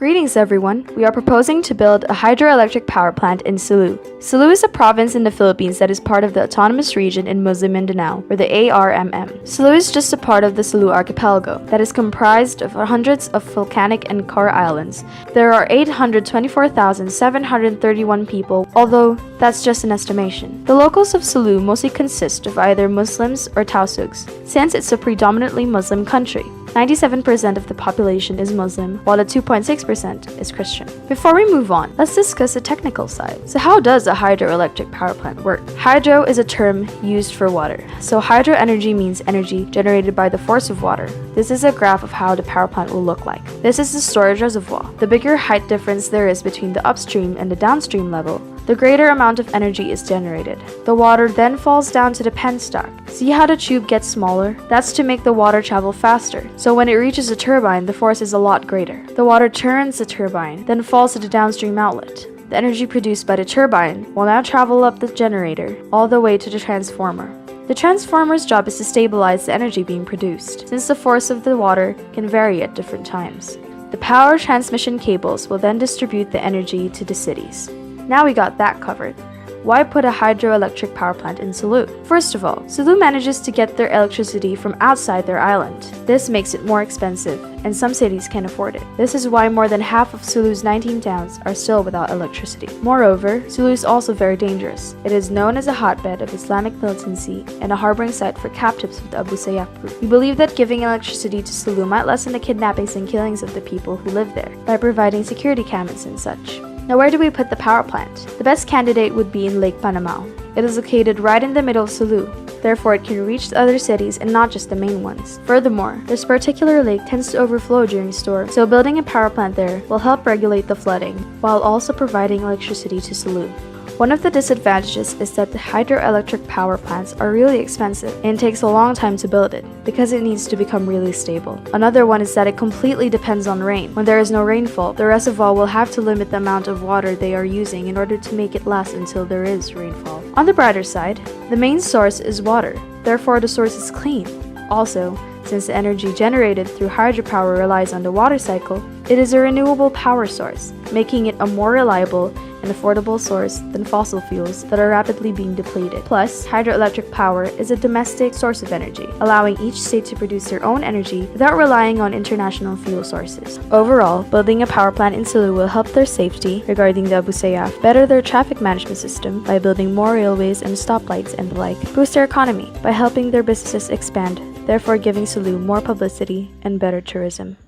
Greetings everyone, we are proposing to build a hydroelectric power plant in Sulu. Sulu is a province in the Philippines that is part of the autonomous region in Muslim Mindanao, or the ARMM. Sulu is just a part of the Sulu archipelago that is comprised of hundreds of volcanic and core islands. There are 824,731 people, although that's just an estimation. The locals of Sulu mostly consist of either Muslims or Tausugs, since it's a predominantly Muslim country. 97% of the population is Muslim, while the 2.6% is Christian. Before we move on, let's discuss the technical side. So how does a hydroelectric power plant work? Hydro is a term used for water. So hydro energy means energy generated by the force of water. This is a graph of how the power plant will look like. This is the storage reservoir. The bigger height difference there is between the upstream and the downstream level, the greater amount of energy is generated. The water then falls down to the penstock. See how the tube gets smaller? That's to make the water travel faster. So when it reaches the turbine, the force is a lot greater. The water turns the turbine, then falls to the downstream outlet. The energy produced by the turbine will now travel up the generator, all the way to the transformer. The transformer's job is to stabilize the energy being produced, since the force of the water can vary at different times. The power transmission cables will then distribute the energy to the cities. Now we got that covered. Why put a hydroelectric power plant in Sulu? First of all, Sulu manages to get their electricity from outside their island. This makes it more expensive, and some cities can't afford it. This is why more than half of Sulu's 19 towns are still without electricity. Moreover, Sulu is also very dangerous. It is known as a hotbed of Islamic militancy and a harboring site for captives of the Abu Sayyaf group. We believe that giving electricity to Sulu might lessen the kidnappings and killings of the people who live there by providing security cameras and such. Now where do we put the power plant? The best candidate would be in Lake Panamao. It is located right in the middle of Sulu, therefore it can reach the other cities and not just the main ones. Furthermore, this particular lake tends to overflow during storms, so building a power plant there will help regulate the flooding, while also providing electricity to Sulu. One of the disadvantages is that the hydroelectric power plants are really expensive and it takes a long time to build it because it needs to become really stable. Another one is that it completely depends on rain. When there is no rainfall, the reservoir will have to limit the amount of water they are using in order to make it last until there is rainfall. On the brighter side, the main source is water, therefore the source is clean. Also, since the energy generated through hydropower relies on the water cycle, it is a renewable power source, making it a more reliable and affordable source than fossil fuels that are rapidly being depleted. Plus, hydroelectric power is a domestic source of energy, allowing each state to produce their own energy without relying on international fuel sources. Overall, building a power plant in Sulu will help their safety regarding the Abu Sayyaf, better their traffic management system by building more railways and stoplights and the like, boost their economy by helping their businesses expand, therefore giving Sulu more publicity and better tourism.